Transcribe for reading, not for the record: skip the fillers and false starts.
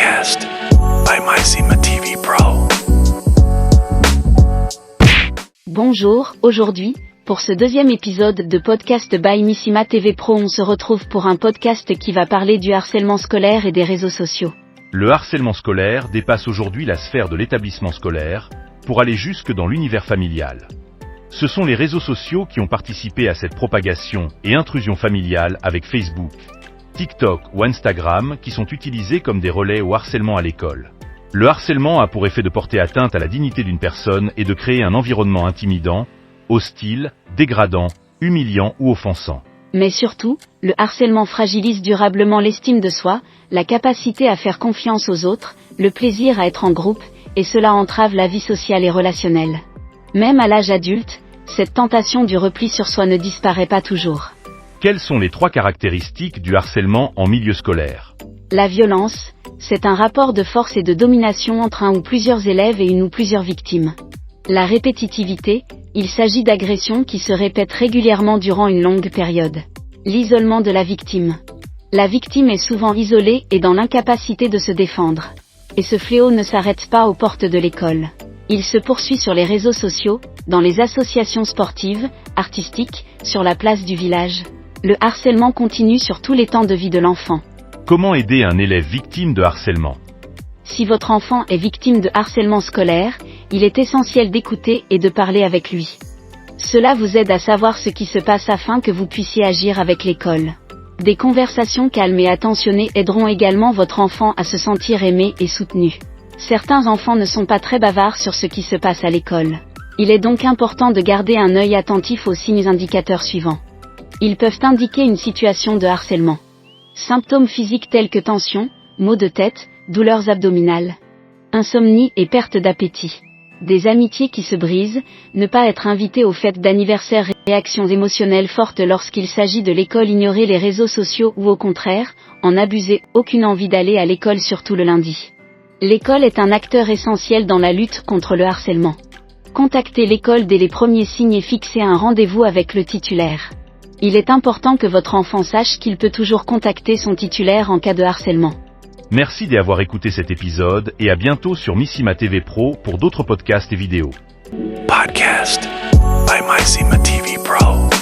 Podcast by Missima TV Pro. Bonjour, aujourd'hui, pour ce deuxième épisode de Podcast by Missima TV Pro, on se retrouve pour un podcast qui va parler du harcèlement scolaire et des réseaux sociaux. Le harcèlement scolaire dépasse aujourd'hui la sphère de l'établissement scolaire, pour aller jusque dans l'univers familial. Ce sont les réseaux sociaux qui ont participé à cette propagation et intrusion familiale avec Facebook, TikTok ou Instagram qui sont utilisés comme des relais au harcèlement à l'école. Le harcèlement a pour effet de porter atteinte à la dignité d'une personne et de créer un environnement intimidant, hostile, dégradant, humiliant ou offensant. Mais surtout, le harcèlement fragilise durablement l'estime de soi, la capacité à faire confiance aux autres, le plaisir à être en groupe, et cela entrave la vie sociale et relationnelle. Même à l'âge adulte, cette tentation du repli sur soi ne disparaît pas toujours. Quelles sont les 3 caractéristiques du harcèlement en milieu scolaire ? La violence, c'est un rapport de force et de domination entre un ou plusieurs élèves et une ou plusieurs victimes. La répétitivité, il s'agit d'agressions qui se répètent régulièrement durant une longue période. L'isolement de la victime. La victime est souvent isolée et dans l'incapacité de se défendre. Et ce fléau ne s'arrête pas aux portes de l'école. Il se poursuit sur les réseaux sociaux, dans les associations sportives, artistiques, sur la place du village. Le harcèlement continue sur tous les temps de vie de l'enfant. Comment aider un élève victime de harcèlement ? Si votre enfant est victime de harcèlement scolaire, il est essentiel d'écouter et de parler avec lui. Cela vous aide à savoir ce qui se passe afin que vous puissiez agir avec l'école. Des conversations calmes et attentionnées aideront également votre enfant à se sentir aimé et soutenu. Certains enfants ne sont pas très bavards sur ce qui se passe à l'école. Il est donc important de garder un œil attentif aux signes indicateurs suivants. Ils peuvent indiquer une situation de harcèlement. Symptômes physiques tels que tension, maux de tête, douleurs abdominales, insomnie et perte d'appétit. Des amitiés qui se brisent, ne pas être invité aux fêtes d'anniversaire, réactions émotionnelles fortes lorsqu'il s'agit de l'école, ignorer les réseaux sociaux ou au contraire, en abuser, aucune envie d'aller à l'école surtout le lundi. L'école est un acteur essentiel dans la lutte contre le harcèlement. Contactez l'école dès les premiers signes et fixez un rendez-vous avec le titulaire. Il est important que votre enfant sache qu'il peut toujours contacter son titulaire en cas de harcèlement. Merci d'avoir écouté cet épisode et à bientôt sur Missima TV Pro pour d'autres podcasts et vidéos. Podcast by Missima TV Pro.